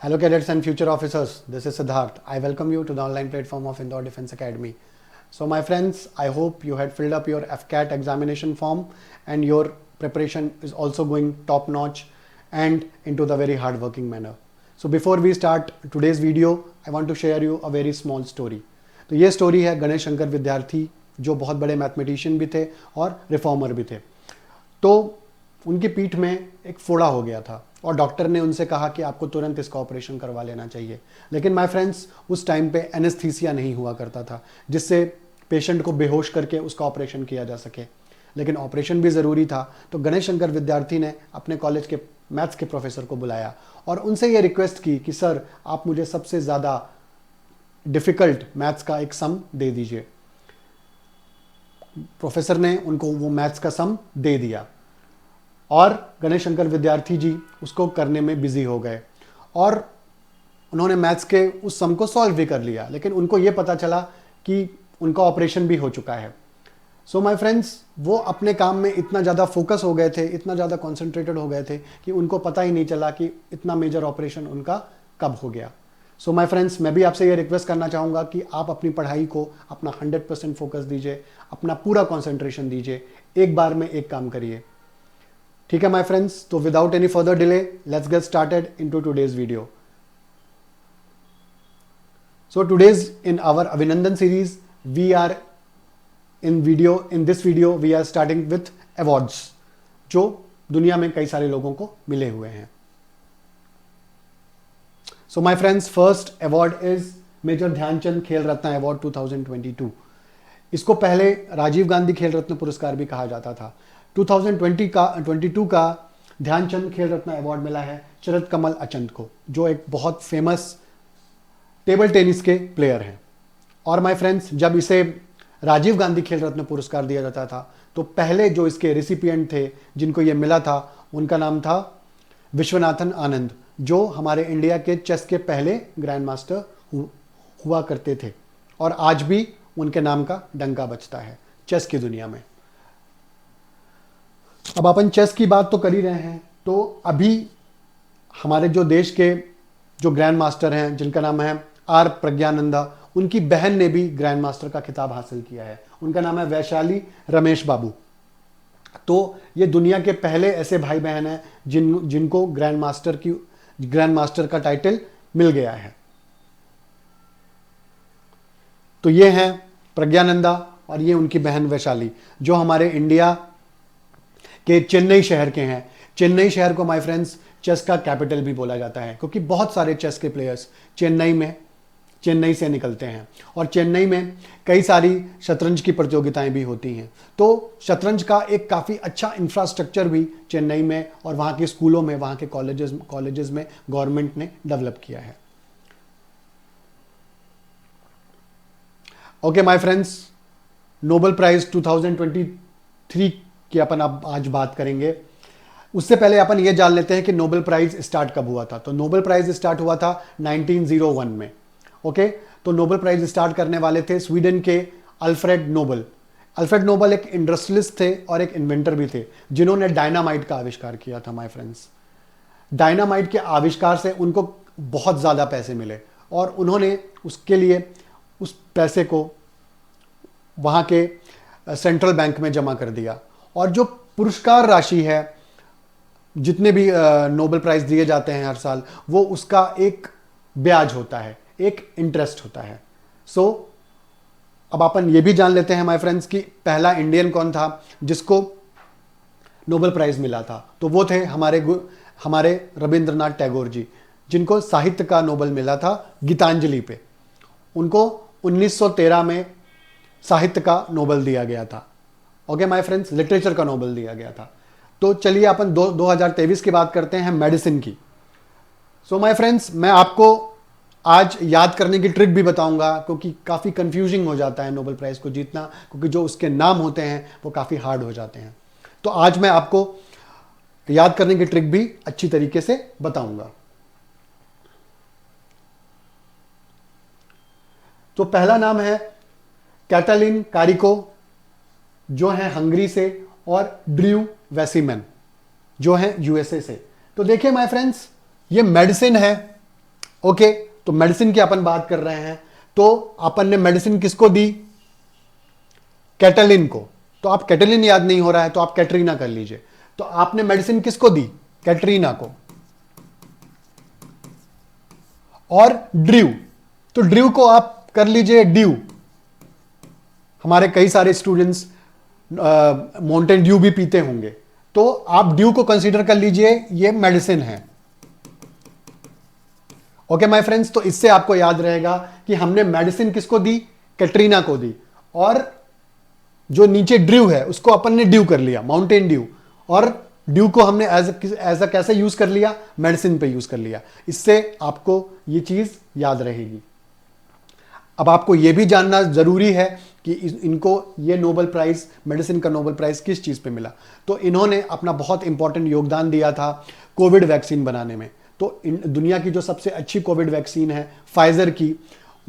Hello cadets and future officers, this is Siddharth. I welcome you to the online platform of Indore Defense Academy. So my friends, I hope you had filled up your FCAT examination form and your preparation is also going top notch and into the very hard working manner. So before we start today's video, I want to share you a very small story. तो ये story है गणेश शंकर विद्यार्थी जो बहुत बड़े mathematician भी थे और रिफॉर्मर भी थे। तो उनकी पीठ में एक फोड़ा हो गया था और डॉक्टर ने उनसे कहा कि आपको तुरंत इसका ऑपरेशन करवा लेना चाहिए। लेकिन माय फ्रेंड्स, उस टाइम पे एनेस्थीसिया नहीं हुआ करता था जिससे पेशेंट को बेहोश करके उसका ऑपरेशन किया जा सके, लेकिन ऑपरेशन भी ज़रूरी था। तो गणेश शंकर विद्यार्थी ने अपने कॉलेज के मैथ्स के प्रोफेसर को बुलाया और उनसे ये रिक्वेस्ट की कि सर, आप मुझे सबसे ज़्यादा डिफ़िकल्ट मैथ्स का एक सम दे दीजिए। प्रोफेसर ने उनको वो मैथ्स का सम दे दिया और गणेश शंकर विद्यार्थी जी उसको करने में बिजी हो गए और उन्होंने मैथ्स के उस सम को सॉल्व भी कर लिया, लेकिन उनको ये पता चला कि उनका ऑपरेशन भी हो चुका है। सो माय फ्रेंड्स, वो अपने काम में इतना ज़्यादा फोकस हो गए थे, इतना ज़्यादा कॉन्सेंट्रेटेड हो गए थे कि उनको पता ही नहीं चला कि इतना मेजर ऑपरेशन उनका कब हो गया। सो माय फ्रेंड्स, मैं भी आपसे ये रिक्वेस्ट करना चाहूँगा कि आप अपनी पढ़ाई को अपना 100% फोकस दीजिए, अपना पूरा कॉन्सेंट्रेशन दीजिए, एक बार में एक काम करिए। ठीक है माय फ्रेंड्स, तो without any further delay let's get started into today's video. So today's in our Abhinandan series we are in this video we are starting with awards जो दुनिया में कई सारे लोगों को मिले हुए हैं। So my friends, first award is Major Dhyan Chand Khel Ratna award 2022। इसको पहले राजीव गांधी खेल रत्न पुरस्कार भी कहा जाता था। 2022 का ध्यानचंद खेल रत्न अवार्ड मिला है शरद कमल अचंत को, जो एक बहुत फेमस टेबल टेनिस के प्लेयर हैं। और माय फ्रेंड्स, जब इसे राजीव गांधी खेल रत्न पुरस्कार दिया जाता था तो पहले जो इसके रिसिपिएंट थे जिनको ये मिला था, उनका नाम था विश्वनाथन आनंद, जो हमारे इंडिया के चेस के पहले ग्रैंड मास्टर हुआ करते थे और आज भी उनके नाम का डंका बजता है चेस की दुनिया में। अब अपन चेस की बात तो कर ही रहे हैं, तो अभी हमारे जो देश के जो ग्रैंड मास्टर हैं जिनका नाम है आर प्रज्ञानंदा, उनकी बहन ने भी ग्रैंड मास्टर का खिताब हासिल किया है। उनका नाम है वैशाली रमेश बाबू। तो ये दुनिया के पहले ऐसे भाई बहन हैं जिनको ग्रैंड मास्टर का टाइटल मिल गया है। तो ये हैं प्रज्ञानंदा और ये उनकी बहन वैशाली, जो हमारे इंडिया के चेन्नई शहर के हैं। चेन्नई शहर को माय फ्रेंड्स चेस का कैपिटल भी बोला जाता है, क्योंकि बहुत सारे चेस के प्लेयर्स चेन्नई से निकलते हैं और चेन्नई में कई सारी शतरंज की प्रतियोगिताएं भी होती हैं। तो शतरंज का एक काफ़ी अच्छा इंफ्रास्ट्रक्चर भी चेन्नई में और वहाँ के स्कूलों में, वहाँ के कॉलेजेस में गवर्नमेंट ने डेवलप किया है। Okay my friends, Nobel prize 2023 की अपन अब आज बात करेंगे। उससे पहले अपन ये जान लेते हैं कि नोबेल प्राइज स्टार्ट कब हुआ था। तो नोबेल प्राइज स्टार्ट हुआ था 1901 में। ओके, तो नोबेल प्राइज स्टार्ट करने वाले थे स्वीडन के अल्फ्रेड नोबेल। अल्फ्रेड नोबेल एक इंडस्ट्रियलिस्ट थे और एक इन्वेंटर भी थे, जिन्होंने डायनामाइट का आविष्कार किया था। माय फ्रेंड्स, डायनामाइट के आविष्कार से उनको बहुत ज़्यादा पैसे मिले और उन्होंने उसके लिए उस पैसे को वहाँ के सेंट्रल बैंक में जमा कर दिया। और जो पुरस्कार राशि है, जितने भी नोबेल प्राइज दिए जाते हैं हर साल, वो उसका एक ब्याज होता है, एक इंटरेस्ट होता है। सो अब अपन ये भी जान लेते हैं माय फ्रेंड्स कि पहला इंडियन कौन था जिसको नोबेल प्राइज मिला था। तो वो थे हमारे रविंद्रनाथ टैगोर जी, जिनको साहित्य का नोबेल मिला था गीतांजलि पे। उनको 1913 में साहित्य का नोबेल दिया गया था। ओके माय फ्रेंड्स, लिटरेचर का नोबेल दिया गया था। तो चलिए अपन 2023 की बात करते हैं, मेडिसिन की। सो माय फ्रेंड्स, मैं आपको आज याद करने की ट्रिक भी बताऊंगा, क्योंकि काफ़ी कंफ्यूजिंग हो जाता है नोबेल प्राइज़ को जीतना, क्योंकि जो उसके नाम होते हैं वो काफ़ी हार्ड हो जाते हैं। तो आज मैं आपको याद करने की ट्रिक भी अच्छी तरीके से बताऊंगा। तो पहला नाम है कैटलिन कारिको, जो है हंगरी से, और ड्रू वेसिमैन, जो है यूएसए से। तो देखिए माय फ्रेंड्स, ये मेडिसिन है ओके, तो मेडिसिन की अपन बात कर रहे हैं, तो अपन ने मेडिसिन किसको दी? कैटलिन को। तो आप कैटलिन याद नहीं हो रहा है तो आप कैटरीना कर लीजिए। तो आपने मेडिसिन किसको दी? कैटरीना को। और ड्रू, तो ड्रू को आप कर लीजिए ड्यू। हमारे कई सारे स्टूडेंट्स माउंटेन ड्यू भी पीते होंगे, तो आप ड्यू को कंसीडर कर लीजिए, ये मेडिसिन है। ओके माय फ्रेंड्स, तो इससे आपको याद रहेगा कि हमने मेडिसिन किसको दी? कैटरीना को दी। और जो नीचे ड्यू है उसको अपन ने ड्यू कर लिया, माउंटेन ड्यू। और ड्यू को हमने एज अ कैसे यूज कर लिया? मेडिसिन पे यूज कर लिया। इससे आपको ये चीज याद रहेगी। अब आपको यह भी जानना जरूरी है कि इनको ये नोबेल प्राइज, मेडिसिन का नोबेल प्राइज किस चीज पे मिला। तो इन्होंने अपना बहुत इंपॉर्टेंट योगदान दिया था कोविड वैक्सीन बनाने में। तो दुनिया की जो सबसे अच्छी कोविड वैक्सीन है फाइजर की,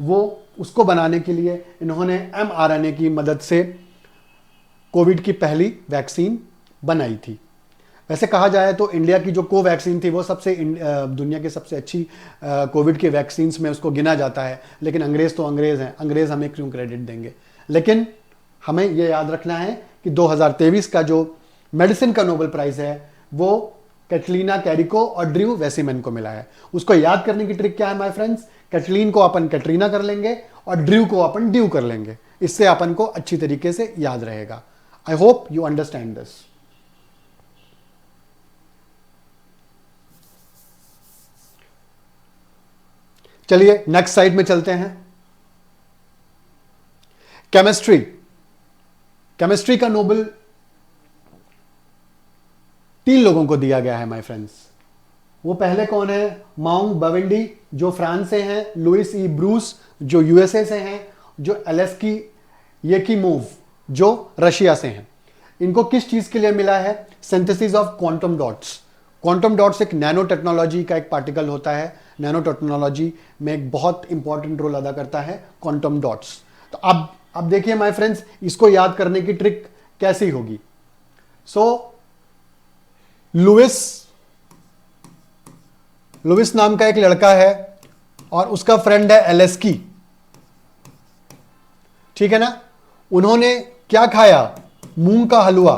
वो उसको बनाने के लिए इन्होंने mRNA की मदद से कोविड की पहली वैक्सीन बनाई थी। वैसे कहा जाए तो इंडिया की जो कोवैक्सीन थी वो सबसे दुनिया की सबसे अच्छी कोविड की वैक्सीन्स में उसको गिना जाता है। लेकिन अंग्रेज तो अंग्रेज हैं, अंग्रेज हमें क्यों क्रेडिट देंगे। लेकिन हमें यह याद रखना है कि 2023 का जो मेडिसिन का नोबेल प्राइज है वो कैटलीना कैरिको और ड्रू वेसिमैन को मिला है। उसको याद करने की ट्रिक क्या है माय फ्रेंड्स? कैटलीन को अपन कैटरीना कर लेंगे और ड्रू को अपन ड्यू कर लेंगे। इससे अपन को अच्छी तरीके से याद रहेगा। I hope you understand this. चलिए नेक्स्ट साइड में चलते हैं। केमिस्ट्री, केमिस्ट्री का नोबेल 3 लोगों को दिया गया है माय फ्रेंड्स। वो पहले कौन है? माउंग बवेंडी जो फ्रांस से हैं, लुइस ई ब्रूस जो यूएसए से हैं, जो एलेस्की येकीमोव जो रशिया से हैं। इनको किस चीज के लिए मिला है? Synthesis of quantum dots. Quantum dots एक नैनो टेक्नोलॉजी का एक पार्टिकल होता है। नैनो टेक्नोलॉजी में एक बहुत इंपॉर्टेंट रोल अदा करता है क्वांटम डॉट्स। तो अब देखिए माय फ्रेंड्स, इसको याद करने की ट्रिक कैसी होगी? लुइस नाम का एक लड़का है और उसका फ्रेंड है एलेस्की, ठीक है ना। उन्होंने क्या खाया? मूंग का हलवा,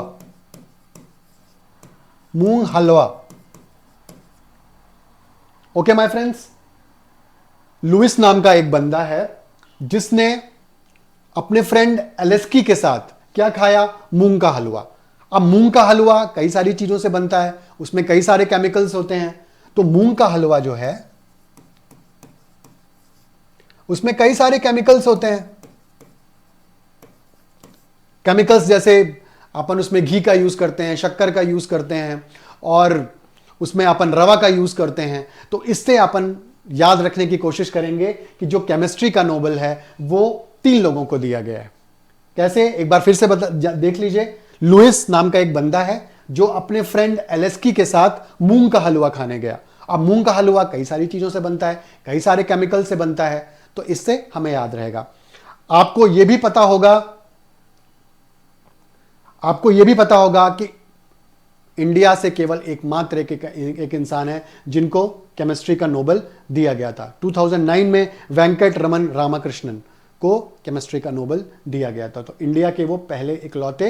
मूंग हलवा। ओके माय फ्रेंड्स, लुइस नाम का एक बंदा है जिसने अपने फ्रेंड एलेस्की के साथ क्या खाया? मूंग का हलवा। अब मूंग का हलवा कई सारी चीजों से बनता है, उसमें कई सारे केमिकल्स होते हैं। तो मूंग का हलवा जो है उसमें कई सारे केमिकल्स होते हैं। केमिकल्स जैसे अपन उसमें घी का यूज करते हैं, शक्कर का यूज करते हैं और उसमें अपन रवा का यूज करते हैं। तो इससे अपन याद रखने की कोशिश करेंगे कि जो केमिस्ट्री का नोबेल है वो 3 लोगों को दिया गया है। कैसे? एक बार फिर से देख लीजिए। लुइस नाम का एक बंदा है जो अपने फ्रेंड एलेस्की के साथ मूंग का हलवा खाने गया। अब मूंग का हलवा कई सारी चीजों से बनता है, कई सारे केमिकल से बनता है, तो इससे हमें याद रहेगा। आपको यह भी पता होगा कि इंडिया से केवल एकमात्र एक इंसान है जिनको केमिस्ट्री का नोबेल दिया गया था। 2009 में वेंकट रमन रामाकृष्णन को केमिस्ट्री का नोबेल दिया गया था। तो इंडिया के वो पहले इकलौते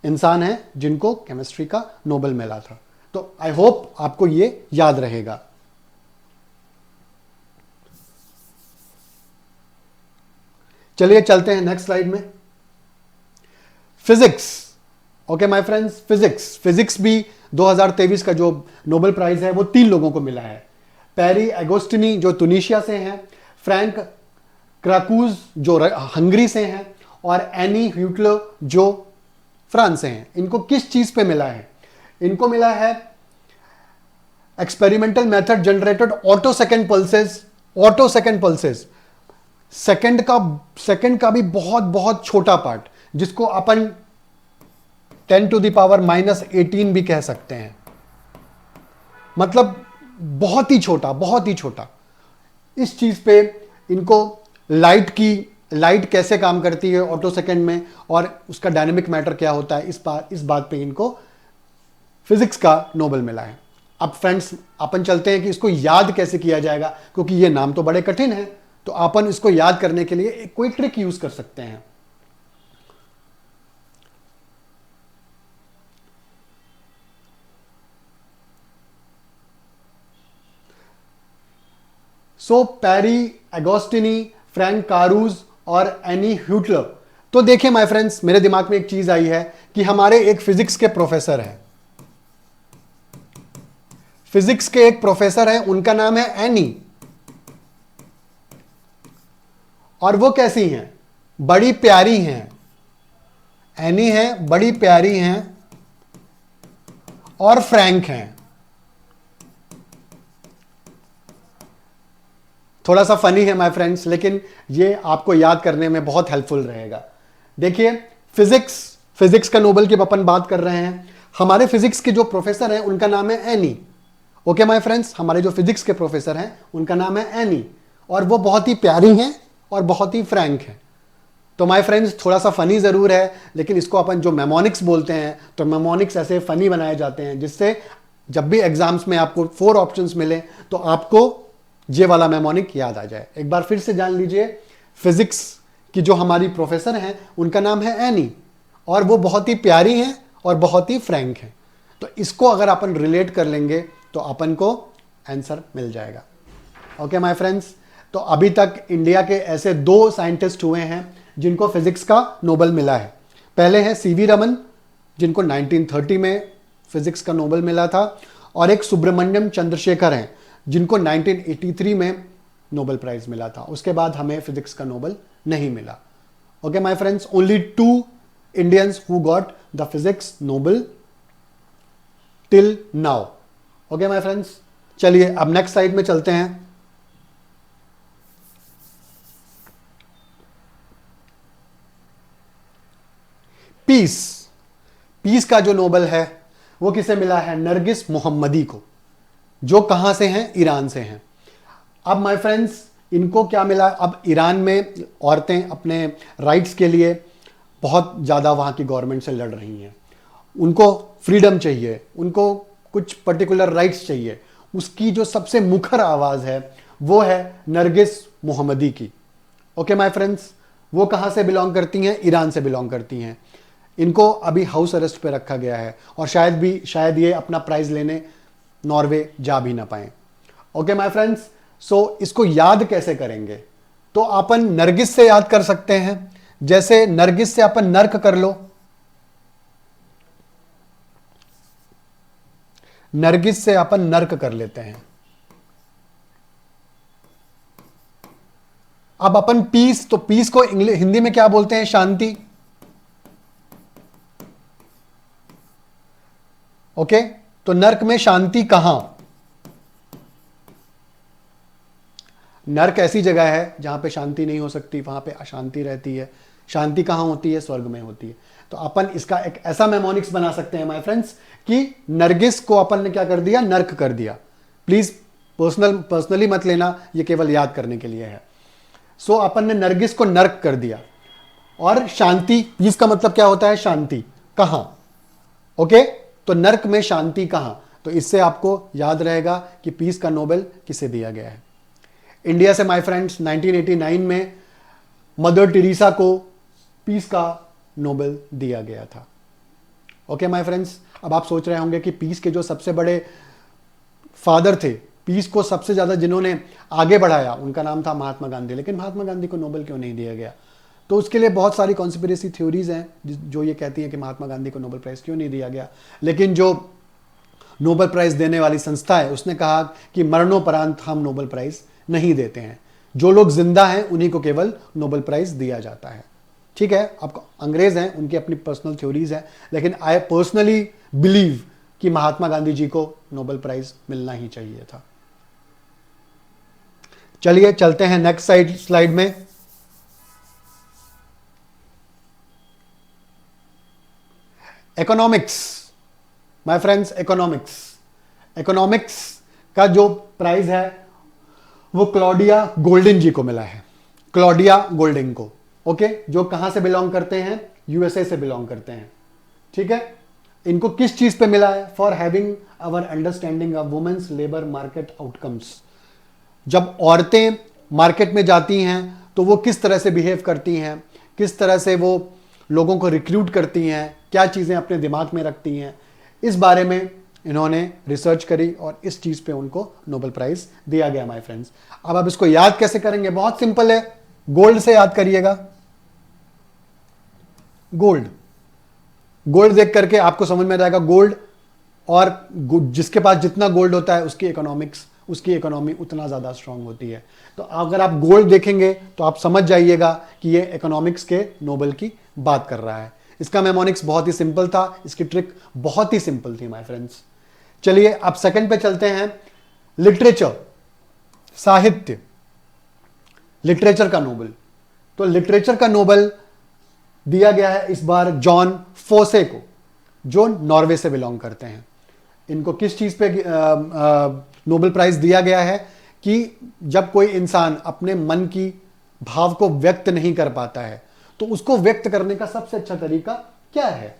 इंसान हैं जिनको केमिस्ट्री का नोबेल मिला था। तो आई होप आपको ये याद रहेगा। चलिए चलते हैं नेक्स्ट स्लाइड में। Physics. Okay my friends, physics भी 2023 का जो नोबेल प्राइज है वो 3 लोगों को मिला है। पेरी एगोस्टिनी जो तुनिशिया से हैं, फ्रैंक क्राकूज जो हंगरी से हैं और एनी ह्यूटलो जो फ्रांस से हैं। इनको किस चीज पे मिला है? इनको मिला है experimental method generated auto second pulses. Second का भी बहुत बहुत छोटा पार्ट, जिसको अपन 10⁻⁻18 भी कह सकते हैं। मतलब बहुत ही छोटा। इस चीज पे इनको लाइट कैसे काम करती है ऑटो सेकेंड में और उसका डायनेमिक मैटर क्या होता है, इस बात पे इनको फिजिक्स का नोबेल मिला है। अब फ्रेंड्स अपन चलते हैं कि इसको याद कैसे किया जाएगा, क्योंकि ये नाम तो बड़े कठिन है। तो अपन इसको याद करने के लिए एक कोई ट्रिक यूज कर सकते हैं। सो पैरी, एगोस्टिनी, फ्रैंक कारूज और एनी ह्यूटलर। तो देखिए माय फ्रेंड्स, मेरे दिमाग में एक चीज आई है कि हमारे एक फिजिक्स के प्रोफेसर हैं, फिजिक्स के एक प्रोफेसर हैं, उनका नाम है एनी। और वो कैसी हैं? बड़ी प्यारी हैं। एनी है, बड़ी प्यारी हैं और फ्रैंक हैं। थोड़ा सा फनी है माय फ्रेंड्स, लेकिन ये आपको याद करने में बहुत हेल्पफुल रहेगा। देखिए, फिजिक्स का नोबेल की अपन बात कर रहे हैं। हमारे फिजिक्स के जो प्रोफेसर हैं उनका नाम है एनी। ओके माय फ्रेंड्स, हमारे जो फिजिक्स के प्रोफेसर हैं उनका नाम है एनी, और वो बहुत ही प्यारी हैं और बहुत ही फ्रैंक हैं। तो माय फ्रेंड्स, थोड़ा सा फनी जरूर है, लेकिन इसको अपन जो मेमोनिक्स बोलते हैं, तो मेमोनिक्स ऐसे फनी बनाए जाते हैं जिससे जब भी एग्जाम्स में आपको 4 ऑप्शंस मिले तो आपको ये वाला मेमोनिक याद आ जाए। एक बार फिर से जान लीजिए, फिजिक्स की जो हमारी प्रोफेसर हैं उनका नाम है एनी, और वो बहुत ही प्यारी हैं और बहुत ही फ्रैंक हैं। तो इसको अगर अपन रिलेट कर लेंगे तो अपन को आंसर मिल जाएगा। ओके माय फ्रेंड्स, तो अभी तक इंडिया के ऐसे 2 साइंटिस्ट हुए हैं जिनको फिजिक्स का नोबेल मिला है। पहले हैं सीवी रमन, जिनको 1930 में फिजिक्स का नोबेल मिला था, और एक सुब्रमण्यम चंद्रशेखर हैं जिनको 1983 में नोबेल प्राइज मिला था। उसके बाद हमें फिजिक्स का नोबेल नहीं मिला। Okay my friends, only 2 Indians who got the physics Nobel till now. Okay my friends, चलिए अब नेक्स्ट स्लाइड में चलते हैं। पीस का जो नोबेल है वो किसे मिला है? नरगिस मोहम्मदी को, जो कहां से हैं? ईरान से हैं। अब माय फ्रेंड्स, इनको क्या मिला? अब ईरान में औरतें अपने राइट्स के लिए बहुत ज़्यादा वहाँ की गवर्नमेंट से लड़ रही हैं। उनको फ्रीडम चाहिए, उनको कुछ पर्टिकुलर राइट्स चाहिए। उसकी जो सबसे मुखर आवाज़ है वो है नरगिस मोहम्मदी की। ओके माय फ्रेंड्स, वो कहाँ से बिलोंग करती हैं? ईरान से बिलोंग करती हैं। इनको अभी हाउस अरेस्ट पे रखा गया है और शायद ये अपना प्राइज लेने नॉर्वे जा भी ना पाए। ओके माय फ्रेंड्स, सो इसको याद कैसे करेंगे? तो अपन नरगिस से याद कर सकते हैं। जैसे नरगिस से अपन नर्क कर लो, नरगिस से अपन नर्क कर लेते हैं। अब अपन पीस, तो पीस को हिंदी में क्या बोलते हैं? शांति। ओके, तो नर्क में शांति कहां? नर्क ऐसी जगह है जहां पे शांति नहीं हो सकती, वहां पे अशांति रहती है। शांति कहां होती है? स्वर्ग में होती है। तो अपन इसका एक ऐसा मेमोनिक्स बना सकते हैं माय फ्रेंड्स कि नरगिस को अपन ने क्या कर दिया? नर्क कर दिया। प्लीज पर्सनली मत लेना, ये केवल याद करने के लिए है। सो अपन ने नरगिस को नर्क कर दिया। और शांति, इसका मतलब क्या होता है? शांति कहां? ओके, तो नर्क में शांति कहां? तो इससे आपको याद रहेगा कि पीस का नोबेल किसे दिया गया है। इंडिया से माय फ्रेंड्स 1989 में मदर टेरेसा को पीस का नोबेल दिया गया था। ओके माय फ्रेंड्स, अब आप सोच रहे होंगे कि पीस के जो सबसे बड़े फादर थे, पीस को सबसे ज्यादा जिन्होंने आगे बढ़ाया, उनका नाम था महात्मा गांधी। लेकिन महात्मा गांधी को नोबेल क्यों नहीं दिया गया? तो उसके लिए बहुत सारी कॉन्स्पिरेसी थ्योरीज हैं जो ये कहती हैं कि महात्मा गांधी को नोबेल प्राइज क्यों नहीं दिया गया। लेकिन जो नोबेल प्राइज देने वाली संस्था है उसने कहा कि मरणोपरांत हम नोबेल प्राइज नहीं देते हैं, जो लोग जिंदा हैं उन्हीं को केवल नोबेल प्राइज दिया जाता है। ठीक है, अब अंग्रेज हैं, उनकी अपनी पर्सनल थ्योरीज हैं, लेकिन आई पर्सनली बिलीव कि महात्मा गांधी जी को नोबेल प्राइज मिलना ही चाहिए था। चलिए चलते हैं नेक्स्ट स्लाइड में। इकोनॉमिक्स, माय फ्रेंड्स, इकोनॉमिक्स का जो प्राइज है वो क्लॉडिया गोल्डिन जी को मिला है। क्लॉडिया गोल्डिन को, ओके, जो कहां से बिलोंग करते हैं? यूएसए से बिलोंग करते हैं। ठीक है, इनको किस चीज पे मिला है? For having our understanding of women's labour market outcomes. जब औरतें मार्केट में जाती हैं तो वो किस तरह से बिहेव करती हैं, किस तरह से वो लोगों को रिक्रूट करती हैं, क्या चीज़ें अपने दिमाग में रखती हैं, इस बारे में इन्होंने रिसर्च करी और इस चीज़ पे उनको नोबेल प्राइज दिया गया माय फ्रेंड्स। अब आप इसको याद कैसे करेंगे? बहुत सिंपल है, गोल्ड से याद करिएगा। गोल्ड, गोल्ड देख करके आपको समझ में आ जाएगा गोल्ड, और जिसके पास जितना गोल्ड होता है उसकी इकोनॉमिक्स, उसकी इकोनॉमी उतना ज़्यादा स्ट्रांग होती है। तो अगर आप गोल्ड देखेंगे तो आप समझ जाइएगा कि ये इकोनॉमिक्स के नोबेल की बात कर रहा है। इसका मेमोनिक्स बहुत ही सिंपल था, इसकी ट्रिक बहुत ही सिंपल थी माय फ्रेंड्स। चलिए अब सेकंड पे चलते हैं, लिटरेचर, साहित्य, लिटरेचर का नोबेल। तो लिटरेचर का नोबेल दिया गया है इस बार जॉन फोसे को, जो नॉर्वे से बिलोंग करते हैं। इनको किस चीज पे नोबेल प्राइज दिया गया है? कि जब कोई इंसान अपने मन की भाव को व्यक्त नहीं कर पाता है तो उसको व्यक्त करने का सबसे अच्छा तरीका क्या है?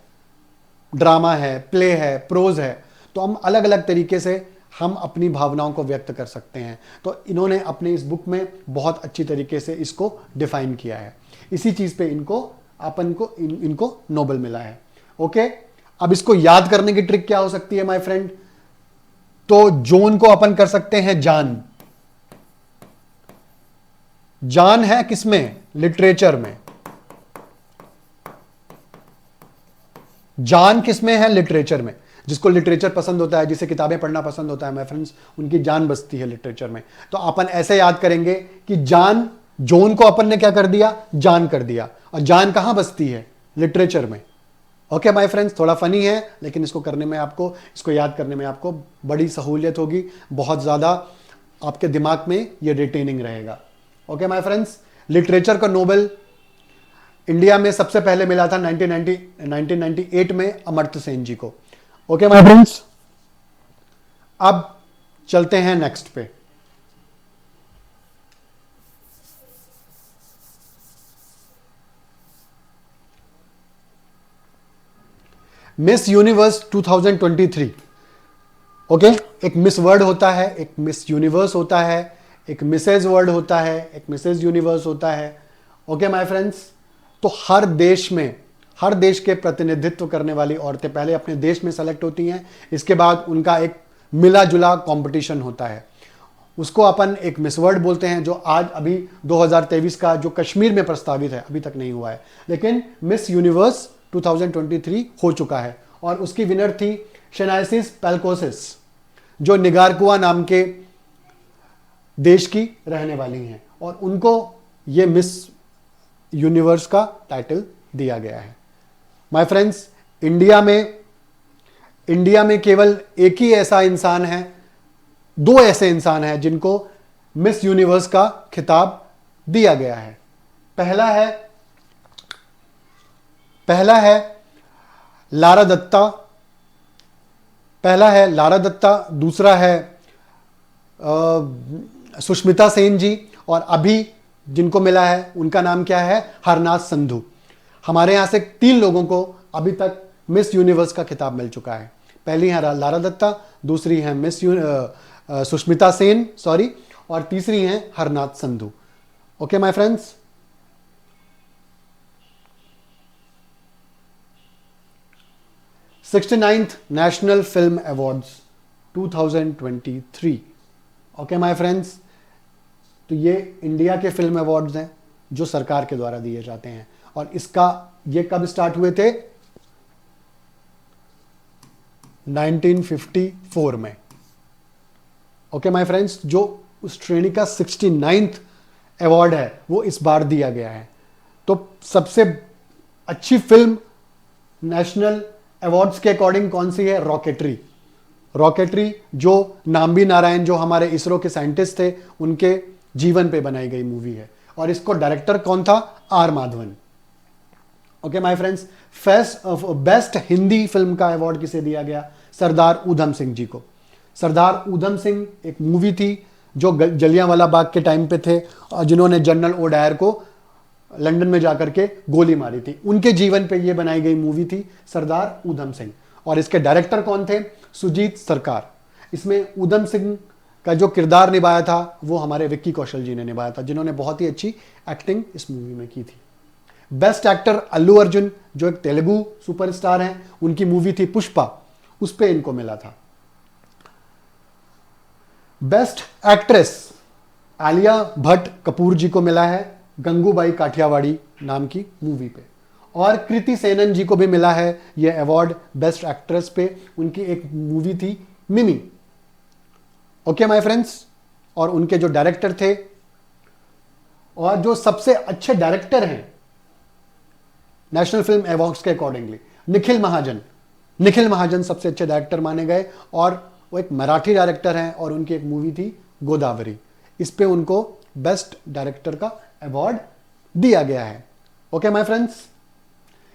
ड्रामा है, प्ले है, प्रोज है। तो हम अलग अलग तरीके से हम अपनी भावनाओं को व्यक्त कर सकते हैं। तो इन्होंने अपने इस बुक में बहुत अच्छी तरीके से इसको डिफाइन किया है। इसी चीज पे इनको नोबेल मिला है। ओके, अब इसको याद करने की ट्रिक क्या हो सकती है माय फ्रेंड? तो जोन को अपन कर सकते हैं जान। जान है किसमें? लिटरेचर में। जान किसमें है? लिटरेचर में। जिसको लिटरेचर पसंद होता है, जिसे किताबें पढ़ना पसंद होता है माय फ्रेंड्स, उनकी जान बसती है लिटरेचर में। तो अपन ऐसे याद करेंगे कि जान, जोन को अपन ने क्या कर दिया? जान कर दिया। और जान कहां बसती है? लिटरेचर में। ओके माय फ्रेंड्स, थोड़ा फनी है लेकिन इसको याद करने में आपको बड़ी सहूलियत होगी, बहुत ज्यादा आपके दिमाग में ये रिटेनिंग रहेगा। ओके माय फ्रेंड्स, लिटरेचर का नोबेल इंडिया में सबसे पहले मिला था 1998 में अमर्त्य सेन जी को। ओके माय फ्रेंड्स, अब चलते हैं नेक्स्ट पे। Miss universe 2023। ओके, एक मिस वर्ड होता है, एक मिस यूनिवर्स होता है, एक मिसेज वर्ड होता है, एक मिसेज यूनिवर्स होता है। ओके माय फ्रेंड्स, तो हर देश के प्रतिनिधित्व करने वाली औरतें पहले अपने देश में सेलेक्ट होती हैं, इसके बाद उनका एक मिला जुला कंपटीशन होता है, उसको अपन एक मिस वर्ड बोलते हैं, जो आज अभी 2023 का जो कश्मीर में प्रस्तावित है, अभी तक नहीं हुआ है, लेकिन मिस यूनिवर्स 2023 हो चुका है। और उसकी विनर थी शेनाइसिस पेल्कोसिस, जो निगारकुआ नाम के देश की रहने वाली हैं, और उनको ये मिस यूनिवर्स का टाइटल दिया गया है। माय फ्रेंड्स, इंडिया में केवल एक ही ऐसा इंसान है, दो ऐसे इंसान हैं जिनको मिस यूनिवर्स का खिताब दिया गया है। पहला है लारा दत्ता, दूसरा है सुष्मिता सेन जी, और अभी जिनको मिला है उनका नाम क्या है? हरनाथ संधू। हमारे यहां से 3 लोगों को अभी तक मिस यूनिवर्स का खिताब मिल चुका है। पहली है लारा दत्ता, दूसरी है सुष्मिता सेन, और तीसरी है Harnath Sandhu. Okay my friends, 69th national film awards 2023। Okay my friends, तो ये इंडिया के फिल्म अवार्ड्स हैं जो सरकार के द्वारा दिए जाते हैं, और ये कब स्टार्ट हुए थे? 1954 में। ओके माय फ्रेंड्स, जो उस श्रेणी का 69th अवार्ड है वो इस बार दिया गया है। तो सबसे अच्छी फिल्म नेशनल अवार्ड्स के अकॉर्डिंग कौन सी है? रॉकेटरी, जो नाम्बी नारायण, जो हमारे इसरो के साइंटिस्ट थे, उनके जीवन पे बनाई गई मूवी है, और इसको डायरेक्टर कौन था? R Madhavan. Okay my friends, best Hindi film का अवार्ड किसे दिया गया? सरदार ऊधम सिंह जी को। सरदार ऊधम सिंह एक मूवी थी जो जलियांवाला बाग के टाइम पे थे, और जिन्होंने जनरल ओडायर को लंदन में जाकर के गोली मारी थी, उनके जीवन पे ये बनाई गई मूवी थी सरदार ऊधम सिंह। और इसके डायरेक्टर कौन थे? सुजीत सरकार। इसमें उधम सिंह का जो किरदार निभाया था वो हमारे विक्की कौशल जी ने निभाया था, जिन्होंने बहुत ही अच्छी एक्टिंग इस मूवी में की थी। बेस्ट एक्टर अल्लू अर्जुन, जो एक तेलुगु सुपरस्टार हैं, उनकी मूवी थी पुष्पा, उस पे इनको मिला था। बेस्ट एक्ट्रेस आलिया भट्ट कपूर जी को मिला है गंगूबाई काठियावाड़ी नाम की मूवी पे, और कृति सेनन जी को भी मिला है यह अवार्ड बेस्ट एक्ट्रेस पे, उनकी एक मूवी थी मिमी। ओके माय फ्रेंड्स, और उनके जो डायरेक्टर थे और जो सबसे अच्छे डायरेक्टर हैं नेशनल फिल्म अवार्ड्स के अकॉर्डिंगली, निखिल महाजन सबसे अच्छे डायरेक्टर माने गए, और वो एक मराठी डायरेक्टर हैं और उनकी एक मूवी थी गोदावरी, इस पे उनको बेस्ट डायरेक्टर का अवार्ड दिया गया है। ओके माय फ्रेंड्स,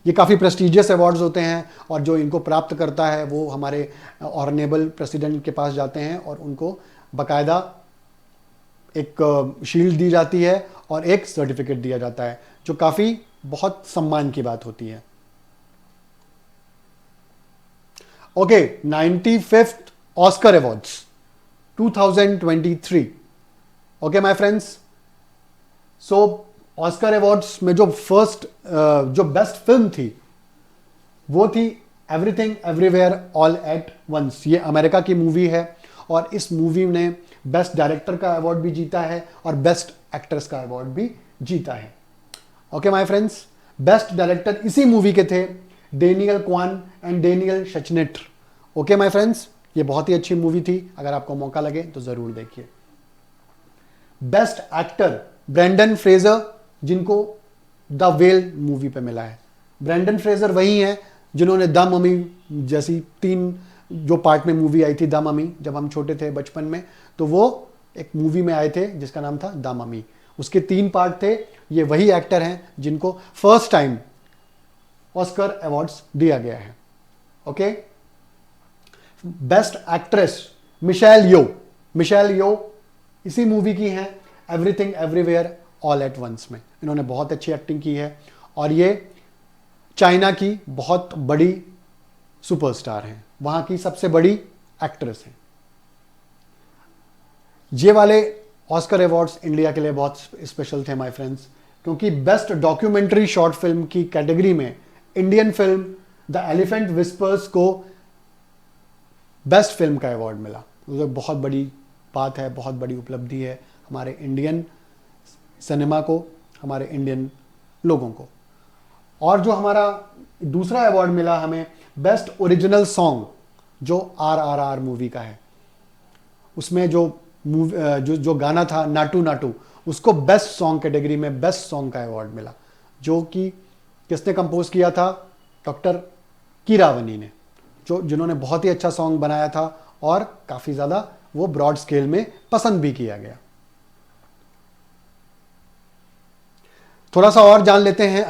ये काफ़ी प्रेस्टिजियस अवार्ड्स होते हैं और जो इनको प्राप्त करता है वो हमारे ऑनरेबल प्रेसिडेंट के पास जाते हैं और उनको बाकायदा एक शील्ड दी जाती है और एक सर्टिफिकेट दिया जाता है, जो काफ़ी बहुत सम्मान की बात होती है। Okay, 95th Oscar awards 2023। Okay my friends, so Oscar awards में जो फर्स्ट जो बेस्ट फिल्म थी वो थी everything everywhere all at once. ये अमेरिका की मूवी है और इस मूवी ने बेस्ट डायरेक्टर का अवार्ड भी जीता है और बेस्ट एक्ट्रेस का अवार्ड भी जीता है। Okay my friends, best director इसी मूवी के थे डेनियल क्वान एंड डेनियल शचनेटर। ओके माय फ्रेंड्स, ये बहुत ही अच्छी मूवी थी, अगर आपको मौका लगे तो जरूर देखिए। बेस्ट एक्टर ब्रेंडन फ्रेजर, जिनको द वेल मूवी पे मिला है। ब्रेंडन फ्रेजर वही हैं जिन्होंने द ममी जैसी 3 जो पार्ट में मूवी आई थी द ममी, जब हम छोटे थे बचपन में, तो वो एक मूवी में आए थे जिसका नाम था द ममी, उसके 3 पार्ट थे। ये वही एक्टर हैं जिनको फर्स्ट टाइम ऑस्कर अवार्ड्स दिया गया है। Okay, best actress Michelle Yeoh इसी मूवी की हैं everything everywhere all at once में, इन्होंने बहुत अच्छी एक्टिंग की है और ये चाइना की बहुत बड़ी सुपरस्टार हैं, वहां की सबसे बड़ी एक्ट्रेस हैं। ये वाले ऑस्कर अवार्ड्स इंडिया के लिए बहुत स्पेशल थे माय फ्रेंड्स, क्योंकि बेस्ट डॉक्यूमेंट्री शॉर्ट फिल्म की कैटेगरी में Indian film the elephant whispers को बेस्ट फिल्म का अवार्ड मिला। तो बहुत बड़ी बात है, बहुत बड़ी उपलब्धि है हमारे इंडियन सिनेमा को, हमारे इंडियन लोगों को। और जो हमारा दूसरा अवार्ड मिला हमें बेस्ट ओरिजिनल सॉन्ग, जो RRR मूवी का है, उसमें जो गाना था नाटू नाटू, उसको बेस्ट सॉन्ग कैटेगरी में बेस्ट सॉन्ग का अवार्ड मिला, जो कि किसने कंपोज किया था? डॉक्टर कीरावनी ने, जिन्होंने बहुत ही अच्छा सॉन्ग बनाया था और काफ़ी ज़्यादा वो ब्रॉड स्केल में पसंद भी किया गया। थोड़ा सा और जान लेते हैं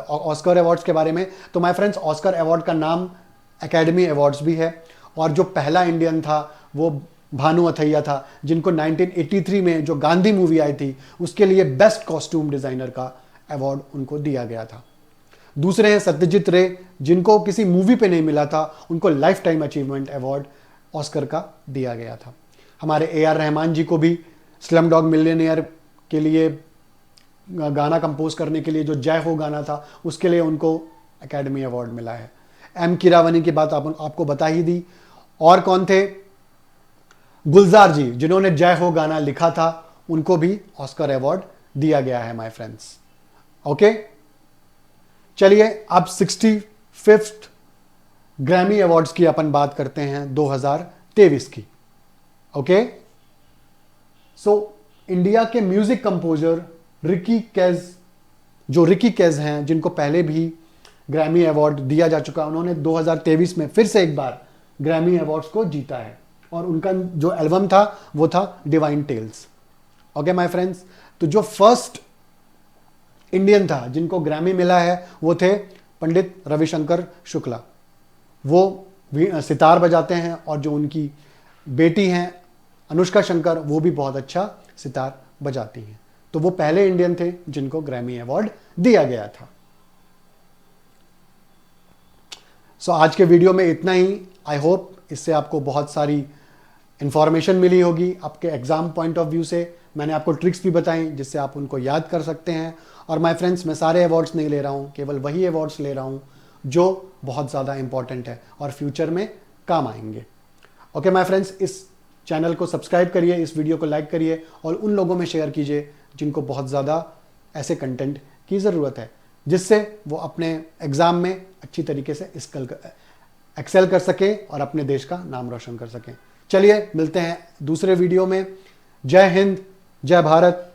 ऑस्कर अवार्ड्स के बारे में। तो माय फ्रेंड्स, ऑस्कर अवार्ड का नाम एकेडमी अवार्ड्स भी है, और जो पहला इंडियन था वो भानु अथैया था, जिनको 1983 में जो गांधी मूवी आई थी उसके लिए बेस्ट कॉस्ट्यूम डिजाइनर का अवार्ड उनको दिया गया था। दूसरे हैं सत्यजीत रे, जिनको किसी मूवी पे नहीं मिला था, उनको life time achievement award Oscar का दिया गया था। हमारे AR रहमान जी को भी स्लम डॉग मिलियनेयर के लिए गाना कंपोज करने के लिए जो जय हो गाना था उसके लिए उनको एकेडमी अवार्ड मिला है। M कीरावनी की बात आपको बता ही दी। और कौन थे? गुलजार जी, जिन्होंने जय हो गाना लिखा था, उनको भी ऑस्कर अवार्ड दिया गया है माय फ्रेंड्स। ओके, चलिए अब 65th ग्रैमी अवार्ड्स की अपन बात करते हैं 2023 की। ओके, सो इंडिया के म्यूजिक कंपोजर रिकी कैज हैं, जिनको पहले भी ग्रैमी अवार्ड दिया जा चुका, उन्होंने 2023 में फिर से एक बार ग्रैमी अवार्ड्स को जीता है और उनका जो एल्बम था वो था Divine Tales. Okay my friends, तो जो फर्स्ट इंडियन था जिनको ग्रैमी मिला है वो थे पंडित रविशंकर शुक्ला। वो सितार बजाते हैं और जो उनकी बेटी हैं अनुष्का शंकर, वो भी बहुत अच्छा सितार बजाती हैं। तो वो पहले इंडियन थे जिनको ग्रैमी अवार्ड दिया गया था। सो आज के वीडियो में इतना ही। आई होप इससे आपको बहुत सारी इन्फॉर्मेशन मिली होगी आपके एग्जाम पॉइंट ऑफ व्यू से। मैंने आपको ट्रिक्स भी बताई जिससे आप उनको याद कर सकते हैं। और माय फ्रेंड्स, मैं सारे अवार्ड्स नहीं ले रहा हूँ, केवल वही अवार्ड्स ले रहा हूँ जो बहुत ज़्यादा इंपॉर्टेंट है और फ्यूचर में काम आएंगे। ओके माय फ्रेंड्स, इस चैनल को सब्सक्राइब करिए, इस वीडियो को लाइक करिए और उन लोगों में शेयर कीजिए जिनको बहुत ज़्यादा ऐसे कंटेंट की ज़रूरत है, जिससे वो अपने एग्ज़ाम में अच्छी तरीके से एक्सेल कर सकें और अपने देश का नाम रोशन कर सकें। चलिए मिलते हैं दूसरे वीडियो में। जय हिंद, जय भारत।